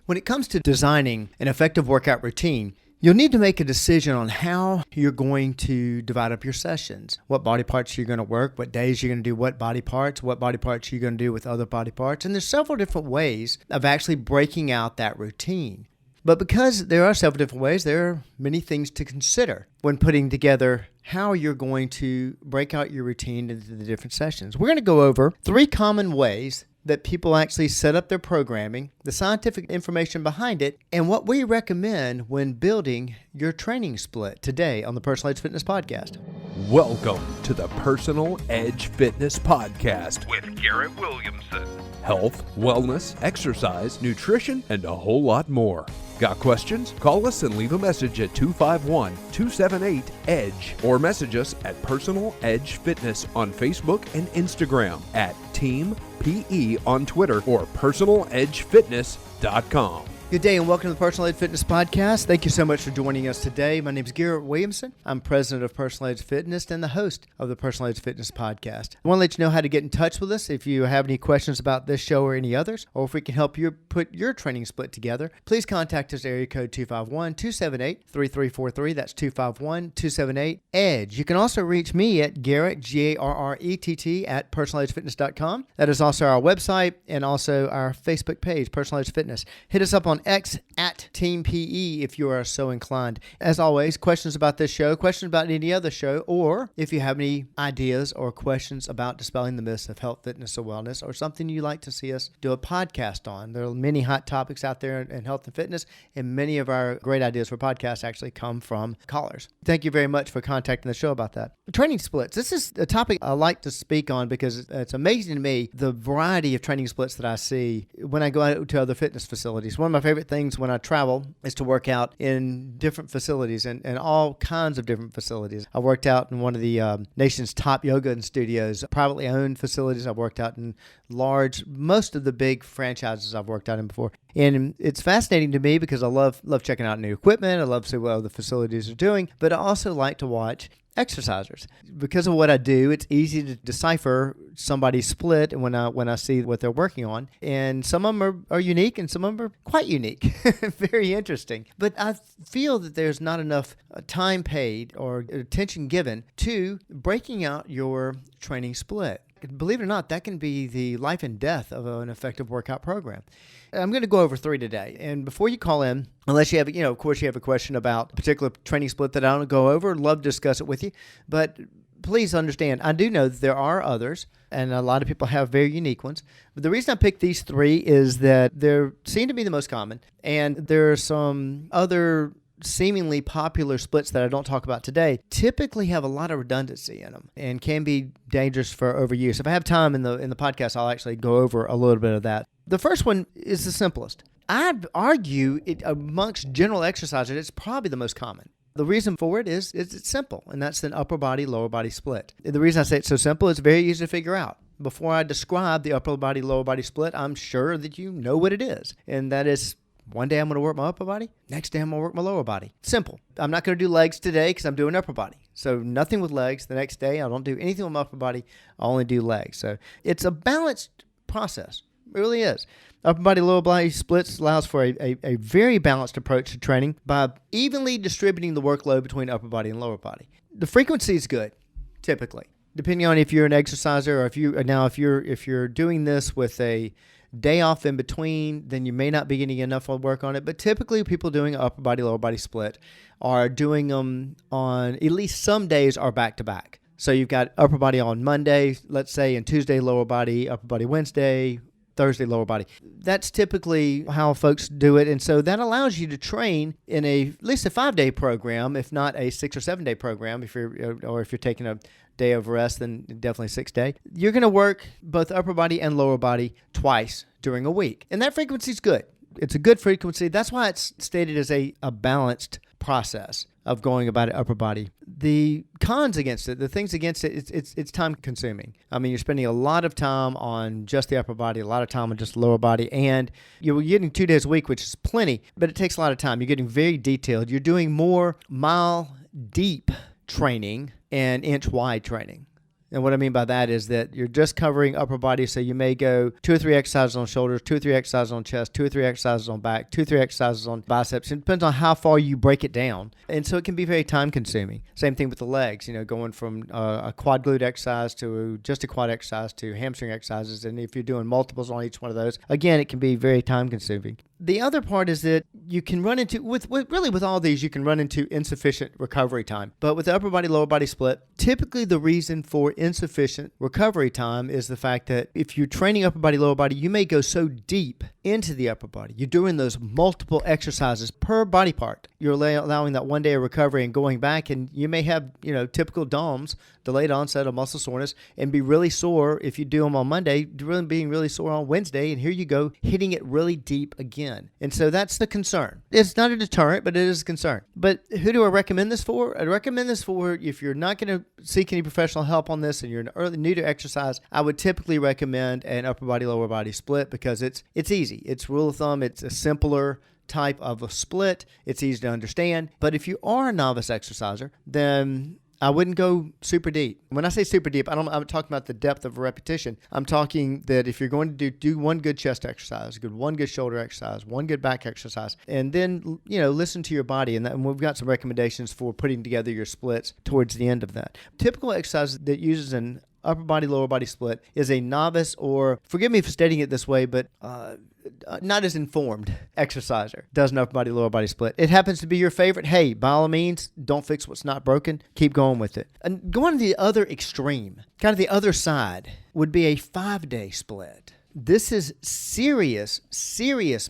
When it comes to designing an effective workout routine, you'll need to make a decision on how you're going to divide up your sessions, what body parts you're going to work, what days you're going to do what body parts you're going to do with other body parts. And there's several different ways of actually breaking out that routine. But because there are several different ways, there are many things to consider when putting together how you're going to break out your routine into the different sessions. We're going to go over 3 common ways that people actually set up their programming, the scientific information behind it, and what we recommend when building your training split today on the Personal Edge Fitness Podcast. Welcome to the Personal Edge Fitness Podcast with Garrett Williamson. Health, wellness, exercise, nutrition, and a whole lot more. Got questions? Call us and leave a message at 251-278-EDGE or message us at Personal Edge Fitness on Facebook and Instagram, at Team PE on Twitter, or personaledgefitness.com. Good day and welcome to the Personal Edge Fitness Podcast. Thank you so much for joining us today. My name is Garrett Williamson. I'm president of Personal Edge Fitness and the host of the Personal Edge Fitness Podcast. I want to let you know how to get in touch with us if you have any questions about this show or any others, or if we can help you put your training split together. Please contact us at area code 251-278-3343. That's 251-278-EDGE. You can also reach me at Garrett, Garrett, at personaledgefitness.com. That is also our website and also our Facebook page, Personal Edge Fitness. Hit us up on X at Team PE if you are so inclined. As always, questions about this show, questions about any other show, or if you have any ideas or questions about dispelling the myths of health, fitness, or wellness, or something you'd like to see us do a podcast on. There are many hot topics out there in health and fitness, and many of our great ideas for podcasts actually come from callers. Thank you very much for contacting the show about that. Training splits. This is a topic I like to speak on because it's amazing to me the variety of training splits that I see when I go out to other fitness facilities. One of my favorite things when I travel is to work out in different facilities and all kinds of different facilities. I worked out in one of the nation's top yoga studios, privately owned facilities. I've worked out in most of the big franchises I've worked out in before. And it's fascinating to me because I love checking out new equipment. I love to see what other facilities are doing, but I also like to watch exercisers. Because of what I do, it's easy to decipher somebody's split and when I see what they're working on. And some of them are unique and some of them are quite unique. Very interesting. But I feel that there's not enough time paid or attention given to breaking out your training split. Believe it or not, that can be the life and death of an effective workout program. I'm going to go over 3 today. And before you call in, unless you have, of course, you have a question about a particular training split that I don't go over, I'd love to discuss it with you. But please understand, I do know that there are others, and a lot of people have very unique ones. But the reason I picked these 3 is that they seem to be the most common. And there are some other seemingly popular splits that I don't talk about today typically have a lot of redundancy in them and can be dangerous for overuse. If I have time in the podcast, I'll actually go over a little bit of that. The first one is the simplest. I'd argue it amongst general exercisers, it's probably the most common. The reason for it is it's simple, and that's an upper body, lower body split. The reason I say it's so simple, it's very easy to figure out. Before I describe the upper body, lower body split, I'm sure that you know what it is, and that is one day I'm going to work my upper body. Next day I'm going to work my lower body. Simple. I'm not going to do legs today because I'm doing upper body. So nothing with legs. The next day I don't do anything with my upper body. I only do legs. So it's a balanced process. It really is. Upper body, lower body splits allows for a very balanced approach to training by evenly distributing the workload between upper body and lower body. The frequency is good, typically, depending on if you're an exerciser or if you're doing this with a day off in between, then you may not be getting enough work on it. But typically people doing upper body, lower body split are doing them on at least some days are back to back. So you've got upper body on Monday, let's say, and Tuesday lower body, upper body Wednesday, Thursday lower body. That's typically how folks do it. And so that allows you to train in at least a 5-day program, if not a 6 or 7 day program. If you're taking a day of rest, then definitely 6 day. You're going to work both upper body and lower body twice during a week. And that frequency is good. It's a good frequency. That's why it's stated as a balanced process of going about it upper body. The cons against it, the things against it, it's time consuming. I mean, you're spending a lot of time on just the upper body, a lot of time on just the lower body, and you're getting 2 days a week, which is plenty, but it takes a lot of time. You're getting very detailed. You're doing more mile deep training and inch wide training. And what I mean by that is that you're just covering upper body. So you may go 2 or 3 exercises on shoulders, 2 or 3 exercises on chest, 2 or 3 exercises on back, 2 or 3 exercises on biceps. It depends on how far you break it down. And so it can be very time consuming. Same thing with the legs, going from a quad glute exercise to just a quad exercise to hamstring exercises. And if you're doing multiples on each one of those, again, it can be very time consuming. The other part is that you can run into, with all these, you can run into insufficient recovery time. But with the upper body, lower body split, typically the reason for insufficient recovery time is the fact that if you're training upper body, lower body, you may go so deep into the upper body. You're doing those multiple exercises per body part. You're allowing that 1 day of recovery and going back, and you may have, typical DOMS, delayed onset of muscle soreness, and be really sore if you do them on Monday, being really sore on Wednesday, and here you go, hitting it really deep again. And so that's the concern. It's not a deterrent, but it is a concern. But who do I recommend this for? I recommend this for if you're not going to seek any professional help on this and you're new to exercise, I would typically recommend an upper body, lower body split because it's easy. It's rule of thumb. It's a simpler type of a split. It's easy to understand. But if you are a novice exerciser, then I wouldn't go super deep. When I say super deep, I'm talking about the depth of a repetition. I'm talking that if you're going to do one good chest exercise, one good shoulder exercise, one good back exercise, and then, listen to your body. And we've got some recommendations for putting together your splits towards the end of that. Typical exercise that uses an upper body, lower body split is a novice, or forgive me for stating it this way, but not as informed exerciser does an upper body, lower body split. It happens to be your favorite. Hey, by all means, don't fix what's not broken. Keep going with it. And going to the other extreme, kind of the other side, would be a 5-day split. This is serious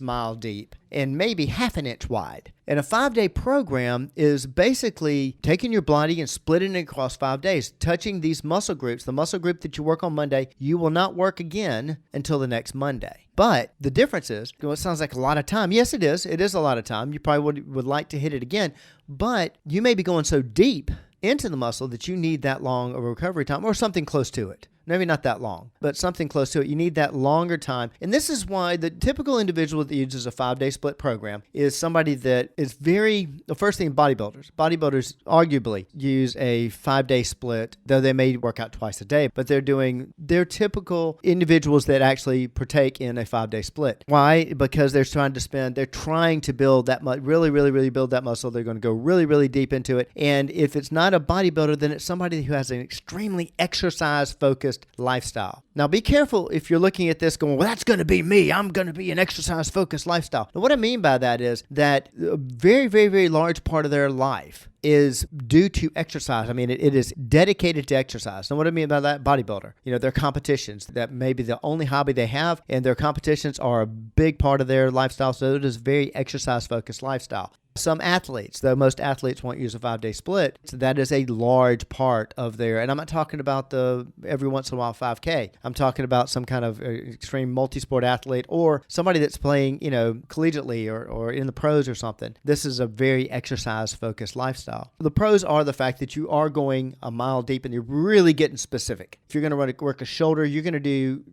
mile deep and maybe half an inch wide. And a 5-day program is basically taking your body and splitting it across 5 days, touching these muscle groups. The muscle group that you work on Monday, you will not work again until the next Monday. But the difference is, it sounds like a lot of time. Yes, it is. It is a lot of time. You probably would like to hit it again, but you may be going so deep into the muscle that you need that long of a recovery time or something close to it. Maybe not that long, but something close to it. You need that longer time. And this is why the typical individual that uses a 5-day split program is somebody that is the first thing, bodybuilders. Bodybuilders arguably use a 5-day split, though they may work out twice a day, but they're typical individuals that actually partake in a 5-day split. Why? Because they're trying to build that really build that muscle. They're going to go really deep into it. And if it's not a bodybuilder, then it's somebody who has an extremely exercise-focused lifestyle. Now, be careful if you're looking at this going, well, that's going to be me. I'm going to be an exercise-focused lifestyle. Now, what I mean by that is that a very large part of their life is due to exercise. I mean, it is dedicated to exercise. Now, what I mean by that, bodybuilder, their competitions, that may be the only hobby they have, and their competitions are a big part of their lifestyle, so it is a very exercise-focused lifestyle. Some athletes, though most athletes won't use a 5-day split, so that is a large part of and I'm not talking about the every once in a while 5K. I'm talking about some kind of extreme multisport athlete or somebody that's playing, collegiately or in the pros or something. This is a very exercise-focused lifestyle. The pros are the fact that you are going a mile deep and you're really getting specific. If you're going to work a shoulder, you're going to do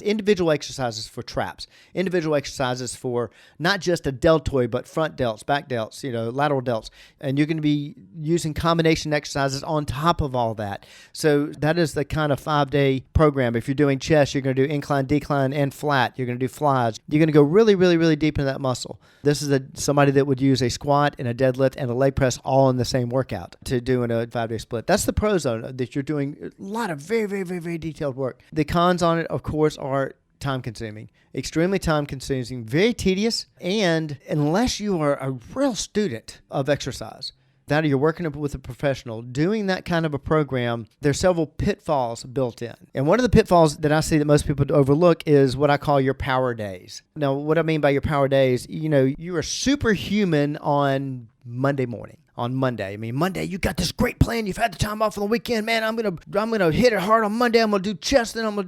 individual exercises for traps, individual exercises for not just a deltoid, but front delts, back delts, lateral delts. And you're going to be using combination exercises on top of all that. So that is the kind of 5-day program. If you're doing chest, you're going to do incline, decline, and flat. You're going to do flies. You're going to go really deep into that muscle. This is somebody that would use a squat and a deadlift and a leg press all in the same workout to do in a 5-day split. That's the pro zone, that you're doing a lot of very detailed work. The cons on it, of course, are time-consuming, extremely time-consuming, very tedious, and unless you are a real student of exercise, that you're working with a professional, doing that kind of a program, there's several pitfalls built in. And one of the pitfalls that I see that most people overlook is what I call your power days. Now, what I mean by your power days, you are superhuman on Monday morning. On Monday. Monday, you got this great plan. You've had the time off on the weekend, man. I'm gonna hit it hard on Monday. I'm gonna do chest, then I'm gonna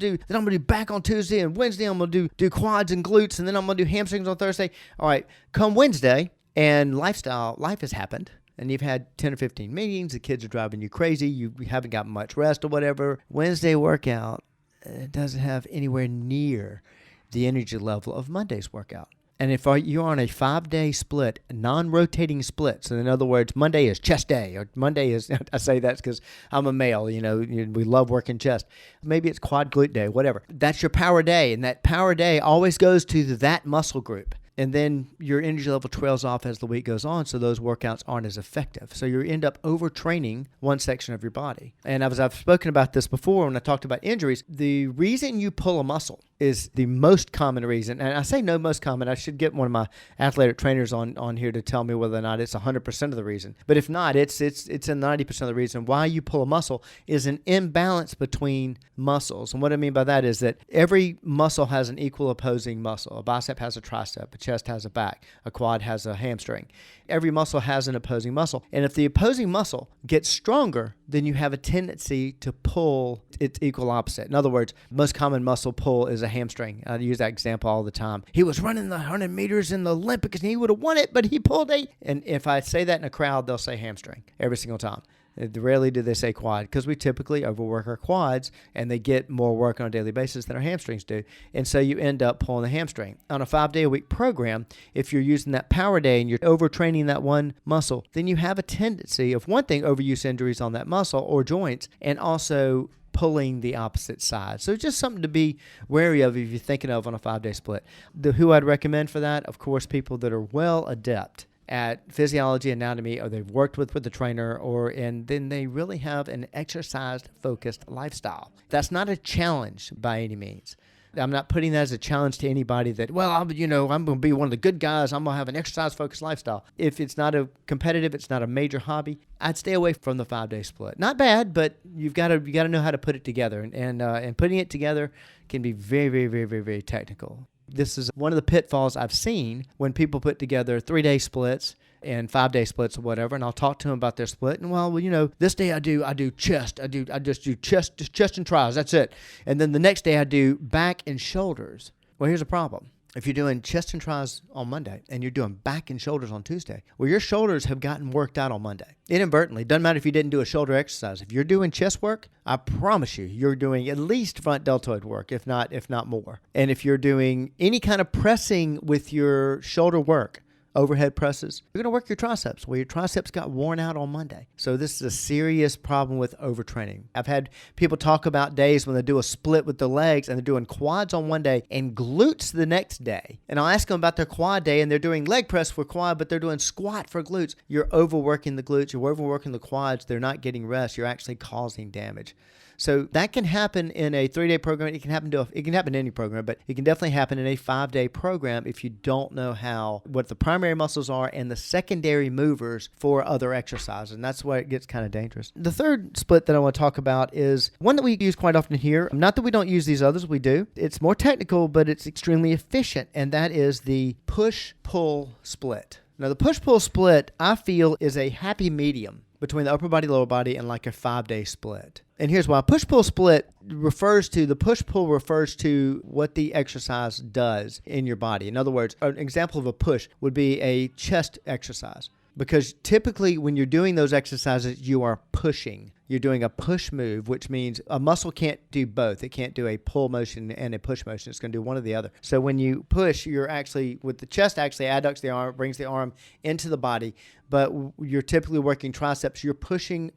do back on Tuesday, and Wednesday I'm gonna do quads and glutes, and then I'm gonna do hamstrings on Thursday. All right, come Wednesday, and life has happened. And you've had 10 or 15 meetings. The kids are driving you crazy. You haven't got much rest or whatever. Wednesday workout doesn't have anywhere near the energy level of Monday's workout. And if you're on a 5-day split, non-rotating split, so in other words, Monday is chest day, or Monday is, I say that's because I'm a male, we love working chest. Maybe it's quad glute day, whatever. That's your power day, and that power day always goes to that muscle group. And then your energy level trails off as the week goes on, so those workouts aren't as effective. So you end up overtraining one section of your body. And as I've spoken about this before when I talked about injuries, the reason you pull a muscle is the most common reason. And I say no most common. I should get one of my athletic trainers on here to tell me whether or not it's 100% of the reason. But if not, it's a 90% of the reason why you pull a muscle is an imbalance between muscles. And what I mean by that is that every muscle has an equal opposing muscle. A bicep has a tricep, a chest has a back, a quad has a hamstring. Every muscle has an opposing muscle. And if the opposing muscle gets stronger, then you have a tendency to pull its equal opposite. In other words, most common muscle pull is a hamstring. I use that example all the time. He was running the 100 meters in the Olympics and he would have won it, but he pulled a... And if I say that in a crowd, they'll say hamstring every single time. Rarely do they say quad because we typically overwork our quads and they get more work on a daily basis than our hamstrings do. And so you end up pulling the hamstring. On a 5-day-a-week program, if you're using that power day and you're overtraining that one muscle, then you have a tendency of, one thing, overuse injuries on that muscle or joints, and also pulling the opposite side. So just something to be wary of if you're thinking of on a 5-day split. Who I'd recommend for that, of course, people that are well adept at physiology, anatomy, or they've worked with the trainer, and then they really have an exercise-focused lifestyle. That's not a challenge by any means. I'm not putting that as a challenge to anybody that, I'm going to be one of the good guys. I'm going to have an exercise-focused lifestyle. If it's not a competitive, it's not a major hobby, I'd stay away from the 5-day split. Not bad, but you've got to know how to put it together, and putting it together can be very, very, very, very, very technical. This is one of the pitfalls I've seen when people put together 3-day splits and 5-day splits or whatever, and I'll talk to them about their split. And this day I do chest. I just do chest and tries. That's it. And then the next day I do back and shoulders. Well, here's a problem. If you're doing chest and tries on Monday and you're doing back and shoulders on Tuesday, well, your shoulders have gotten worked out on Monday. Inadvertently. Doesn't matter if you didn't do a shoulder exercise. If you're doing chest work, I promise you're doing at least front deltoid work, if not more. And if you're doing any kind of pressing with your shoulder work, overhead presses, you're going to work your triceps. Well, your triceps got worn out on Monday. So this is a serious problem with overtraining. I've had people talk about days when they do a split with the legs and they're doing quads on one day and glutes the next day. And I'll ask them about their quad day and they're doing leg press for quad, but they're doing squat for glutes. You're overworking the glutes. You're overworking the quads. They're not getting rest. You're actually causing damage. So that can happen in a 3-day program. It can happen in any program, but it can definitely happen in a 5-day program if you don't know what the primary muscles are and the secondary movers for other exercises. And that's where it gets kind of dangerous. The third split that I want to talk about is one that we use quite often here. Not that we don't use these others, we do. It's more technical, but it's extremely efficient, and that is the push-pull split. Now, the push-pull split, I feel, is a happy medium between the upper body, lower body, and like a 5-day split. And here's why. Push-pull split refers to what the exercise does in your body. In other words, an example of a push would be a chest exercise. Because typically when you're doing those exercises, you are pushing. You're doing a push move, which means a muscle can't do both. It can't do a pull motion and a push motion. It's going to do one or the other. So when you push, you're actually, with the chest actually adducts the arm, brings the arm into the body, but you're typically working triceps. You're pushing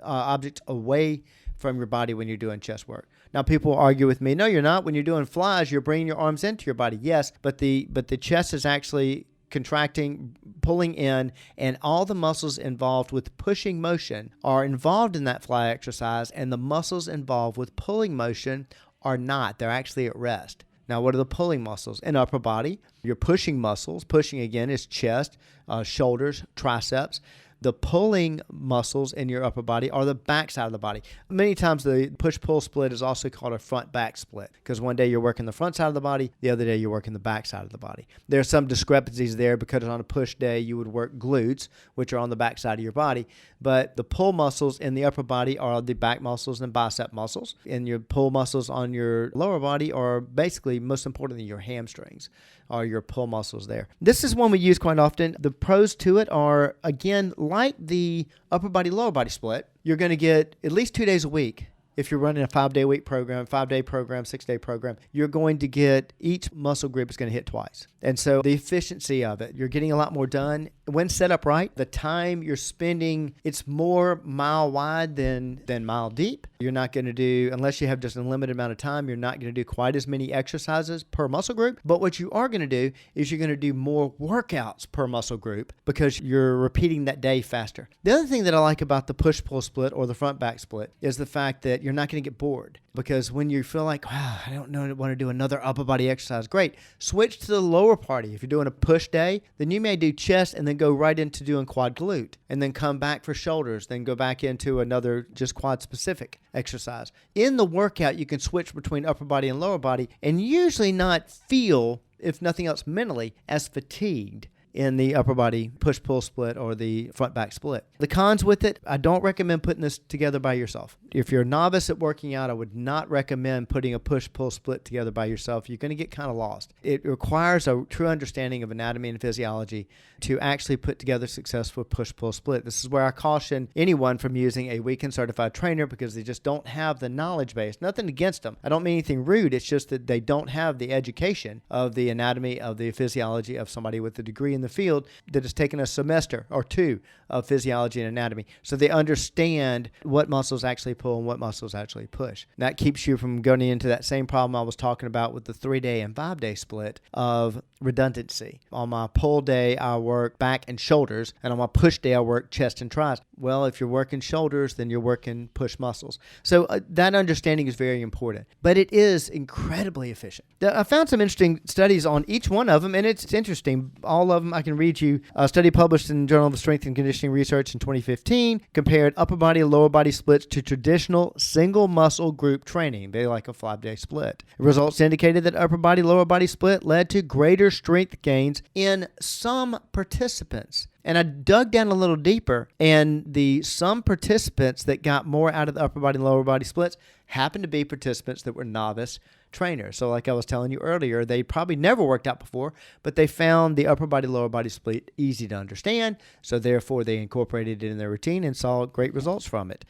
objects away from your body when you're doing chest work. Now, people argue with me, no, you're not. When you're doing flies, you're bringing your arms into your body. Yes, but the chest is actually contracting, pulling in, and all the muscles involved with pushing motion are involved in that fly exercise, and the muscles involved with pulling motion are not. They're actually at rest. Now, what are the pulling muscles? In upper body, your pushing muscles. Pushing, again, is chest, shoulders, triceps. The pulling muscles in your upper body are the back side of the body. Many times the push-pull split is also called a front-back split because one day you're working the front side of the body, the other day you're working the back side of the body. There are some discrepancies there because on a push day you would work glutes, which are on the back side of your body, but the pull muscles in the upper body are the back muscles and bicep muscles, and your pull muscles on your lower body are basically, most importantly, your hamstrings are your pull muscles there. This is one we use quite often. The pros to it are, again, like the upper body, lower body split, you're going to get at least 2 days a week If you're running a 5-day week program, 5-day program, 6-day program, you're going to get each muscle group is going to hit twice. And so the efficiency of it, you're getting a lot more done. When set up right, the time you're spending, it's more mile wide than mile deep. You're not going to do, unless you have just a limited amount of time, you're not going to do quite as many exercises per muscle group. But what you are going to do is you're going to do more workouts per muscle group because you're repeating that day faster. The other thing that I like about the push-pull split or the front-back split is the fact that you're not going to get bored. Because when you feel like, wow, I don't know, I want to do another upper body exercise, great. Switch to the lower body. If you're doing a push day, then you may do chest and then go right into doing quad glute and then come back for shoulders, then go back into another just quad specific exercise. In the workout, you can switch between upper body and lower body and usually not feel, if nothing else mentally, as fatigued in the upper body push-pull split or the front-back split. The cons with it, I don't recommend putting this together by yourself. If you're a novice at working out, I would not recommend putting a push-pull split together by yourself. You're going to get kind of lost. It requires a true understanding of anatomy and physiology to actually put together a successful push-pull split. This is where I caution anyone from using a weekend certified trainer because they just don't have the knowledge base. Nothing against them. I don't mean anything rude. It's just that they don't have the education of the anatomy, of the physiology of somebody with a degree in the field that has taken a semester or two of physiology and anatomy. So they understand what muscles actually pull and what muscles actually push. And that keeps you from going into that same problem I was talking about with the 3-day and 5-day split of redundancy. On my pull day, I work back and shoulders, and on my push day, I work chest and tris. Well, if you're working shoulders, then you're working push muscles. So that understanding is very important, but it is incredibly efficient. I found some interesting studies on each one of them, and it's interesting. All of them, I can read you. A study published in the Journal of Strength and Conditioning Research in 2015 compared upper body and lower body splits to traditional single muscle group training. They like a 5-day split. Results indicated that upper body, lower body split led to greater strength gains in some participants. And I dug down a little deeper, and some participants that got more out of the upper body and lower body splits happened to be participants that were novice trainers. So like I was telling you earlier, they probably never worked out before, but they found the upper body, lower body split easy to understand. So therefore, they incorporated it in their routine and saw great results from it.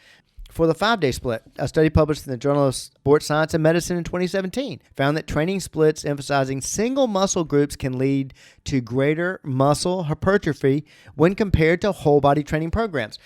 For the 5-day split, a study published in the Journal of Sports Science and Medicine in 2017 found that training splits emphasizing single muscle groups can lead to greater muscle hypertrophy when compared to whole body training programs.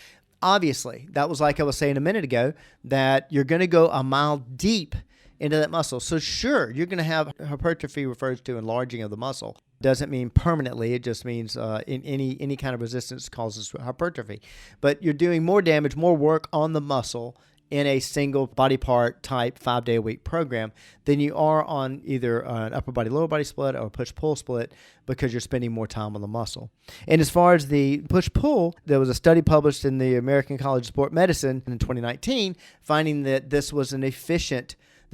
Obviously, that was like I was saying a minute ago, that you're going to go a mile deep into that muscle. So sure, you're going to have hypertrophy, refers to enlarging of the muscle. Doesn't mean permanently. It just means in any kind of resistance causes hypertrophy. But you're doing more damage, more work on the muscle in a single body part type 5-day a week program than you are on either an upper body, lower body split or push-pull split because you're spending more time on the muscle. And as far as the push-pull, there was a study published in the American College of Sport Medicine in 2019 finding that this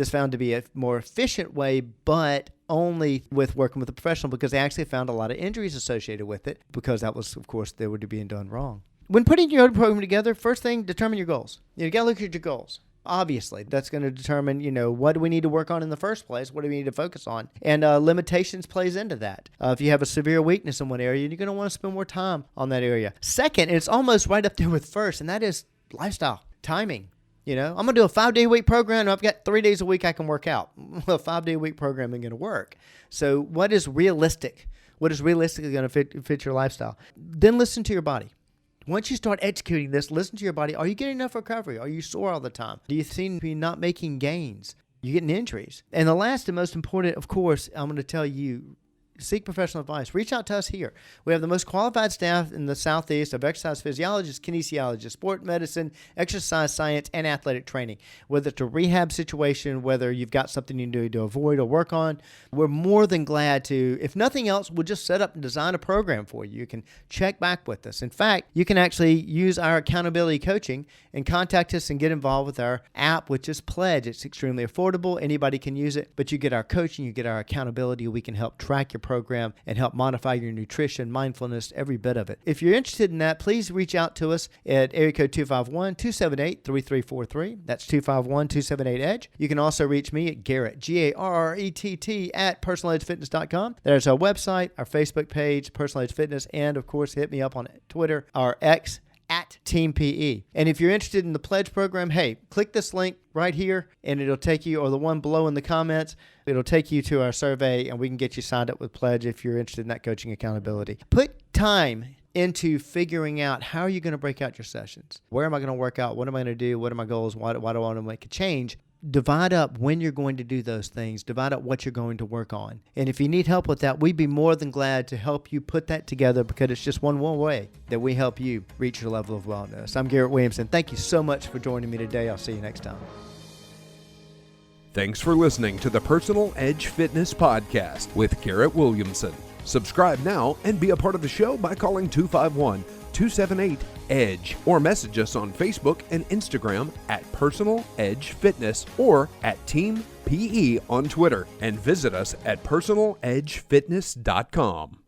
found to be a more efficient way, but only with working with a professional because they actually found a lot of injuries associated with it because that was, of course, they were being done wrong. When putting your program together, first thing, determine your goals. You got to look at your goals. Obviously, that's going to determine, what do we need to work on in the first place? What do we need to focus on? And limitations plays into that. If you have a severe weakness in one area, you're going to want to spend more time on that area. Second, it's almost right up there with first, and that is lifestyle, timing. I'm going to do a 5-day a week program. I've got 3 days a week I can work out. Well, a 5-day a week program ain't going to work. So what is realistic? What is realistically going to fit your lifestyle? Then listen to your body. Once you start executing this, listen to your body. Are you getting enough recovery? Are you sore all the time? Do you seem to be not making gains? You're getting injuries. And the last and most important, of course, I'm going to tell you, seek professional advice. Reach out to us here. We have the most qualified staff in the Southeast of exercise physiologists, kinesiologists, sport medicine, exercise science, and athletic training. Whether it's a rehab situation, whether you've got something you need to avoid or work on, we're more than glad to, if nothing else, we'll just set up and design a program for you. You can check back with us. In fact, you can actually use our accountability coaching and contact us and get involved with our app, which is Pledge. It's extremely affordable. Anybody can use it, but you get our coaching, you get our accountability. We can help track your program and help modify your nutrition, mindfulness, every bit of it. If you're interested in that, please reach out to us at area code 251-278-3343. That's 251-278-EDGE. You can also reach me at Garrett, Garrett, at personaledgefitness.com. There's our website, our Facebook page, Personal Edge Fitness, and of course, hit me up on Twitter, our X, at Team PE. And if you're interested in the Pledge program, hey, click this link right here and it'll take you, or the one below in the comments, it'll take you to our survey and we can get you signed up with Pledge if you're interested in that coaching accountability. Put time into figuring out how you're going to break out your sessions. Where am I going to work out? What am I going to do? What are my goals? Why do I want to make a change? Divide up when you're going to do those things. Divide up what you're going to work on. And if you need help with that, we'd be more than glad to help you put that together, because it's just one way that we help you reach your level of wellness. I'm Garrett Williamson. Thank you so much for joining me today. I'll see you next time. Thanks for listening to the Personal Edge Fitness Podcast with Garrett Williamson. Subscribe now and be a part of the show by calling 251-278-EDGE or message us on Facebook and Instagram at Personal Edge Fitness or at Team PE on Twitter, and visit us at personaledgefitness.com.